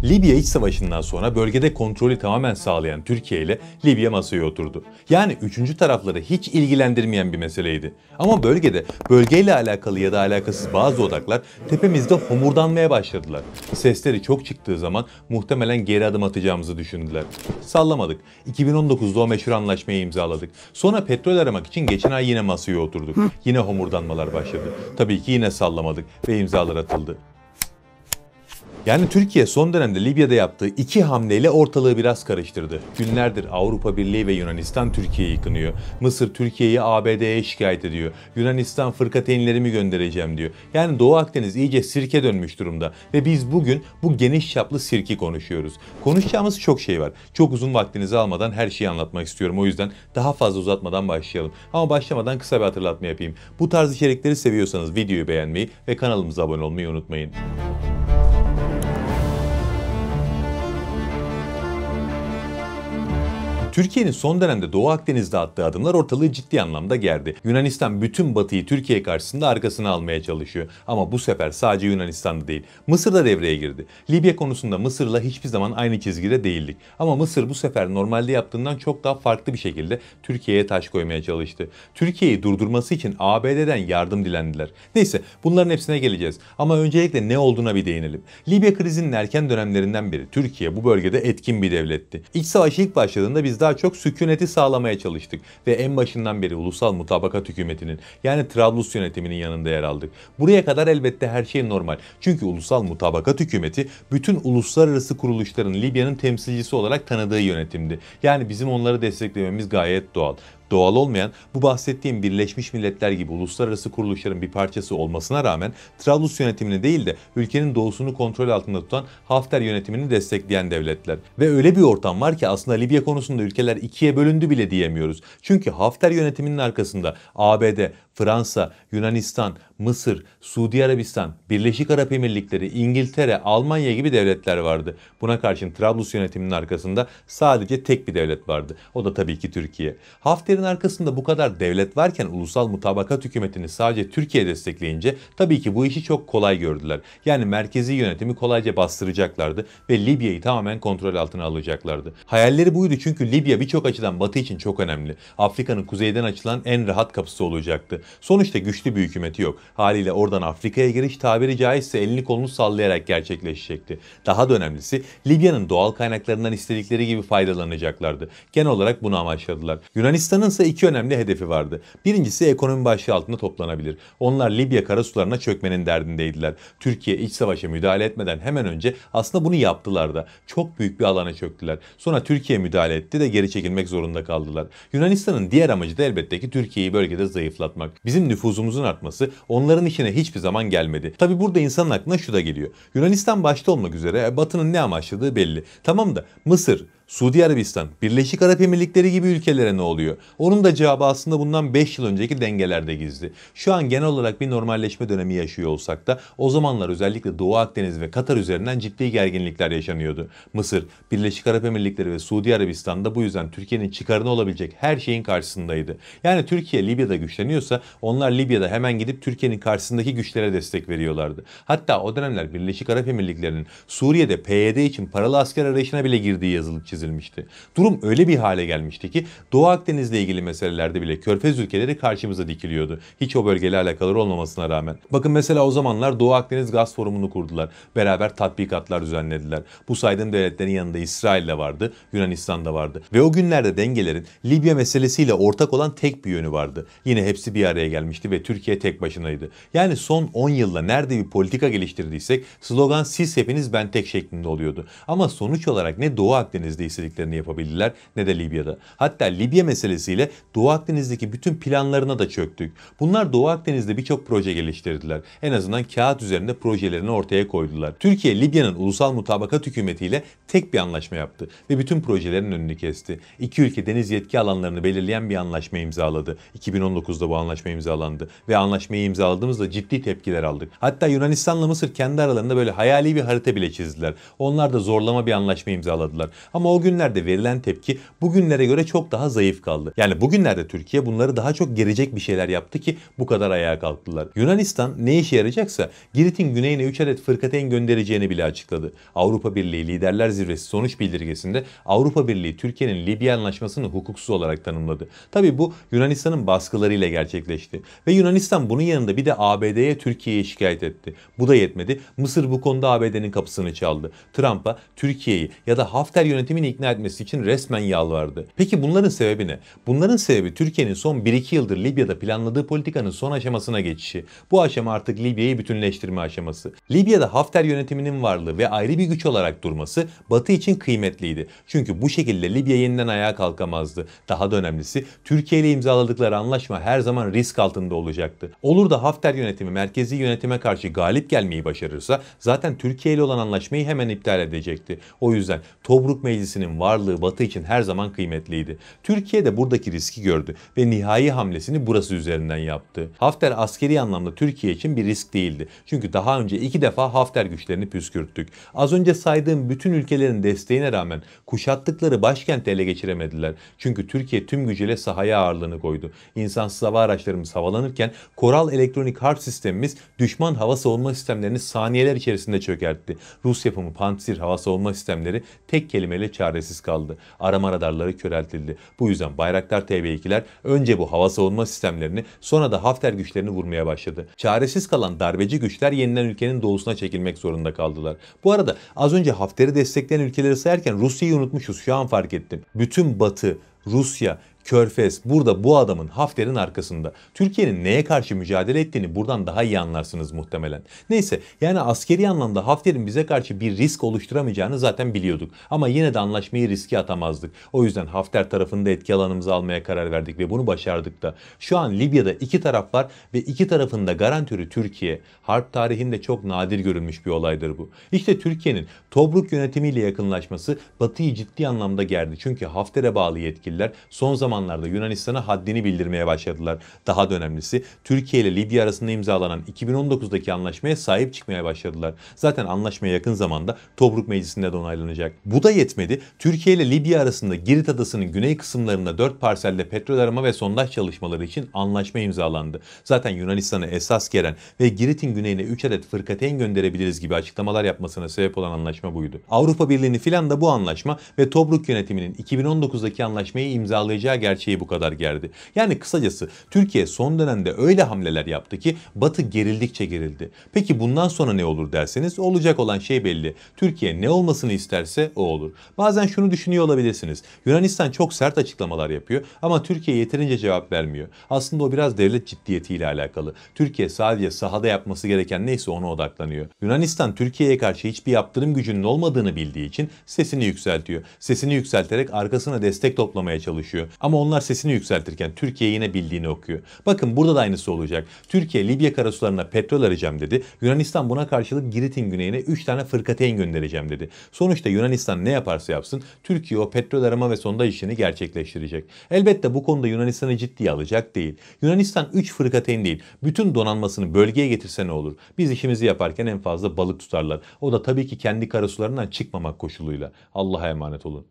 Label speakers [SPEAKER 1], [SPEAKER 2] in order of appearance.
[SPEAKER 1] Libya İç Savaşı'ndan sonra bölgede kontrolü tamamen sağlayan Türkiye ile Libya masaya oturdu. Yani üçüncü tarafları hiç ilgilendirmeyen bir meseleydi. Ama bölgeyle alakalı ya da alakasız bazı odaklar tepemizde homurdanmaya başladılar. Sesleri çok çıktığı zaman muhtemelen geri adım atacağımızı düşündüler. Sallamadık. 2019'da o meşhur anlaşmayı imzaladık. Sonra petrol aramak için geçen ay yine masaya oturduk. Yine homurdanmalar başladı. Tabii ki yine sallamadık ve imzalar atıldı. Yani Türkiye son dönemde Libya'da yaptığı iki hamleyle ortalığı biraz karıştırdı. Günlerdir Avrupa Birliği ve Yunanistan Türkiye'yi kınıyor. Mısır Türkiye'yi ABD'ye şikayet ediyor. Yunanistan fırkateynlerimi göndereceğim diyor. Yani Doğu Akdeniz iyice sirke dönmüş durumda. Ve biz bugün bu geniş çaplı sirki konuşuyoruz. Konuşacağımız çok şey var. Çok uzun vaktinizi almadan her şeyi anlatmak istiyorum. O yüzden daha fazla uzatmadan başlayalım. Ama başlamadan kısa bir hatırlatma yapayım. Bu tarz içerikleri seviyorsanız videoyu beğenmeyi ve kanalımıza abone olmayı unutmayın. Türkiye'nin son dönemde Doğu Akdeniz'de attığı adımlar ortalığı ciddi anlamda gerdi. Yunanistan bütün Batı'yı Türkiye karşısında arkasına almaya çalışıyor. Ama bu sefer sadece Yunanistan'da değil, Mısır da devreye girdi. Libya konusunda Mısır'la hiçbir zaman aynı çizgide değildik. Ama Mısır bu sefer normalde yaptığından çok daha farklı bir şekilde Türkiye'ye taş koymaya çalıştı. Türkiye'yi durdurması için ABD'den yardım dilendiler. Neyse, bunların hepsine geleceğiz. Ama öncelikle ne olduğuna bir değinelim. Libya krizinin erken dönemlerinden beri Türkiye bu bölgede etkin bir devletti. İç savaş ilk başladığında biz daha çok sükuneti sağlamaya çalıştık ve en başından beri Ulusal Mutabakat Hükümeti'nin yani Trablus yönetiminin yanında yer aldık. Buraya kadar elbette her şey normal. Çünkü Ulusal Mutabakat Hükümeti bütün uluslararası kuruluşların Libya'nın temsilcisi olarak tanıdığı yönetimdi. Yani bizim onları desteklememiz gayet doğal. Doğal olmayan bu bahsettiğim Birleşmiş Milletler gibi uluslararası kuruluşların bir parçası olmasına rağmen Trablus yönetimini değil de ülkenin doğusunu kontrol altında tutan Hafter yönetimini destekleyen devletler. Ve öyle bir ortam var ki aslında Libya konusunda ülkeler ikiye bölündü bile diyemiyoruz. Çünkü Hafter yönetiminin arkasında ABD, Fransa, Yunanistan, Mısır, Suudi Arabistan, Birleşik Arap Emirlikleri, İngiltere, Almanya gibi devletler vardı. Buna karşın Trablus yönetiminin arkasında sadece tek bir devlet vardı. O da tabii ki Türkiye. Hafter'in arkasında bu kadar devlet varken Ulusal Mutabakat Hükümeti'ni sadece Türkiye destekleyince tabii ki bu işi çok kolay gördüler. Yani merkezi yönetimi kolayca bastıracaklardı ve Libya'yı tamamen kontrol altına alacaklardı. Hayalleri buydu çünkü Libya birçok açıdan Batı için çok önemli. Afrika'nın kuzeyden açılan en rahat kapısı olacaktı. Sonuçta güçlü bir hükümeti yok. Haliyle oradan Afrika'ya giriş tabiri caizse elini kolunu sallayarak gerçekleşecekti. Daha da önemlisi Libya'nın doğal kaynaklarından istedikleri gibi faydalanacaklardı. Genel olarak bunu amaçladılar. Yunanistan'ın ise iki önemli hedefi vardı. Birincisi ekonomi başlığı altında toplanabilir. Onlar Libya karasularına çökmenin derdindeydiler. Türkiye iç savaşa müdahale etmeden hemen önce aslında bunu yaptılar da. Çok büyük bir alana çöktüler. Sonra Türkiye müdahale etti de geri çekilmek zorunda kaldılar. Yunanistan'ın diğer amacı da elbette ki Türkiye'yi bölgede zayıflatmak. Bizim nüfuzumuzun artması onların işine hiçbir zaman gelmedi. Tabi burada insanın aklına şu da geliyor. Yunanistan başta olmak üzere Batı'nın ne amaçladığı belli. Tamam da Mısır, Suudi Arabistan, Birleşik Arap Emirlikleri gibi ülkelere ne oluyor? Onun da cevabı aslında bundan 5 yıl önceki dengelerde gizli. Şu an genel olarak bir normalleşme dönemi yaşıyor olsak da o zamanlar özellikle Doğu Akdeniz ve Katar üzerinden ciddi gerginlikler yaşanıyordu. Mısır, Birleşik Arap Emirlikleri ve Suudi Arabistan da bu yüzden Türkiye'nin çıkarına olabilecek her şeyin karşısındaydı. Yani Türkiye Libya'da güçleniyorsa onlar Libya'da hemen gidip Türkiye'nin karşısındaki güçlere destek veriyorlardı. Hatta o dönemler Birleşik Arap Emirlikleri'nin Suriye'de PYD için paralı asker arayışına bile girdiği yazılıp çizilmişti. Durum öyle bir hale gelmişti ki Doğu Akdeniz'le ilgili meselelerde bile Körfez ülkeleri karşımıza dikiliyordu. Hiç o bölgeyle alakaları olmamasına rağmen. Bakın mesela o zamanlar Doğu Akdeniz Gaz Forumu'nu kurdular. Beraber tatbikatlar düzenlediler. Bu saydığım devletlerin yanında İsrail de vardı, Yunanistan da vardı. Ve o günlerde dengelerin Libya meselesiyle ortak olan tek bir yönü vardı. Yine hepsi bir araya gelmişti ve Türkiye tek başınaydı. Yani son 10 yılda nerede bir politika geliştirdiysek slogan siz hepiniz ben tek şeklinde oluyordu. Ama sonuç olarak ne Doğu Akdeniz'de istediklerini yapabildiler ne de Libya'da. Hatta Libya meselesiyle Doğu Akdeniz'deki bütün planlarına da çöktük. Bunlar Doğu Akdeniz'de birçok proje geliştirdiler. En azından kağıt üzerinde projelerini ortaya koydular. Türkiye, Libya'nın Ulusal Mutabakat Hükümeti'yle tek bir anlaşma yaptı ve bütün projelerin önünü kesti. İki ülke deniz yetki alanlarını belirleyen bir anlaşma imzaladı. 2019'da bu anlaşma imzalandı ve anlaşmayı imzaladığımızda ciddi tepkiler aldık. Hatta Yunanistan'la Mısır kendi aralarında böyle hayali bir harita bile çizdiler. Onlar da zorlama bir anlaşma imzaladılar. Ama o günlerde verilen tepki bugünlere göre çok daha zayıf kaldı. Yani bugünlerde Türkiye bunları daha çok gerecek bir şeyler yaptı ki bu kadar ayağa kalktılar. Yunanistan ne işe yarayacaksa Girit'in güneyine 3 adet fırkateyn göndereceğini bile açıkladı. Avrupa Birliği Liderler Zirvesi sonuç bildirgesinde Avrupa Birliği Türkiye'nin Libya anlaşmasını hukuksuz olarak tanımladı. Tabi bu Yunanistan'ın baskılarıyla gerçekleşti. Ve Yunanistan bunun yanında bir de ABD'ye Türkiye'yi şikayet etti. Bu da yetmedi. Mısır bu konuda ABD'nin kapısını çaldı. Trump'a Türkiye'yi ya da Hafter yönetimini ikna etmesi için resmen yalvardı. Peki bunların sebebi ne? Bunların sebebi Türkiye'nin son 1-2 yıldır Libya'da planladığı politikanın son aşamasına geçişi. Bu aşama artık Libya'yı bütünleştirme aşaması. Libya'da Hafter yönetiminin varlığı ve ayrı bir güç olarak durması Batı için kıymetliydi. Çünkü bu şekilde Libya yeniden ayağa kalkamazdı. Daha da önemlisi Türkiye ile imzaladıkları anlaşma her zaman risk altında olacaktı. Olur da Hafter yönetimi merkezi yönetime karşı galip gelmeyi başarırsa zaten Türkiye ile olan anlaşmayı hemen iptal edecekti. O yüzden Tobruk Meclisi'nin varlığı Batı için her zaman kıymetliydi. Türkiye de buradaki riski gördü ve nihai hamlesini burası üzerinden yaptı. Hafter askeri anlamda Türkiye için bir risk değildi. Çünkü daha önce 2 defa Hafter güçlerini püskürttük. Az önce saydığım bütün ülkelerin desteğine rağmen kuşattıkları başkenti ele geçiremediler. Çünkü Türkiye tüm gücüyle sahaya ağırlığını koydu. İnsansız hava araçlarımız havalanırken Koral elektronik harp sistemimiz düşman hava savunma sistemlerini saniyeler içerisinde çökertti. Rus yapımı Pantsir hava savunma sistemleri tek kelimeyle çaresiz kaldı. Arama radarları köreltildi. Bu yüzden Bayraktar TB2'ler önce bu hava savunma sistemlerini sonra da Hafter güçlerini vurmaya başladı. Çaresiz kalan darbeci güçler yeniden ülkenin doğusuna çekilmek zorunda kaldılar. Bu arada az önce Hafter'i destekleyen ülkeleri sayarken Rusya'yı unutmuşuz, şu an fark ettim. Bütün Batı, Rusya, Körfez burada bu adamın Hafter'in arkasında. Türkiye'nin neye karşı mücadele ettiğini buradan daha iyi anlarsınız muhtemelen. Neyse, yani askeri anlamda Hafter'in bize karşı bir risk oluşturamayacağını zaten biliyorduk. Ama yine de anlaşmayı riske atamazdık. O yüzden Hafter tarafında etki alanımızı almaya karar verdik ve bunu başardık da. Şu an Libya'da iki taraf var ve iki tarafın da garantörü Türkiye. Harp tarihinde çok nadir görülmüş bir olaydır bu. İşte Türkiye'nin Tobruk yönetimiyle yakınlaşması Batı'yı ciddi anlamda gerdi. Çünkü Hafter'e bağlı yetkililer son zamanlarda Yunanistan'a haddini bildirmeye başladılar. Daha da önemlisi Türkiye ile Libya arasında imzalanan 2019'daki anlaşmaya sahip çıkmaya başladılar. Zaten anlaşma yakın zamanda Tobruk Meclisi'nde de onaylanacak. Bu da yetmedi. Türkiye ile Libya arasında Girit Adası'nın güney kısımlarında 4 parselde petrol arama ve sondaj çalışmaları için anlaşma imzalandı. Zaten Yunanistan'a esas gelen ve Girit'in güneyine 3 adet fırkateyn gönderebiliriz gibi açıklamalar yapmasına sebep olan anlaşma buydu. Avrupa Birliği'ni filan da bu anlaşma ve Tobruk yönetiminin 2019'daki anlaşmayı imzalayacağı gerçeği bu kadar gerdi. Yani kısacası Türkiye son dönemde öyle hamleler yaptı ki Batı gerildikçe gerildi. Peki bundan sonra ne olur derseniz olacak olan şey belli. Türkiye ne olmasını isterse o olur. Bazen şunu düşünüyor olabilirsiniz. Yunanistan çok sert açıklamalar yapıyor ama Türkiye yeterince cevap vermiyor. Aslında o biraz devlet ciddiyetiyle alakalı. Türkiye sadece sahada yapması gereken neyse ona odaklanıyor. Yunanistan Türkiye'ye karşı hiçbir yaptırım gücünün olmadığını bildiği için sesini yükseltiyor. Sesini yükselterek arkasına destek toplamaya çalışıyor. Ama onlar sesini yükseltirken Türkiye yine bildiğini okuyor. Bakın burada da aynısı olacak. Türkiye Libya karasularına petrol arayacağım dedi. Yunanistan buna karşılık Girit'in güneyine 3 tane fırkateyn göndereceğim dedi. Sonuçta Yunanistan ne yaparsa yapsın Türkiye o petrol arama ve sondaj işini gerçekleştirecek. Elbette bu konuda Yunanistan'ı ciddiye alacak değil. Yunanistan 3 fırkateyn değil, bütün donanmasını bölgeye getirse ne olur? Biz işimizi yaparken en fazla balık tutarlar. O da tabii ki kendi karasularından çıkmamak koşuluyla. Allah'a emanet olun.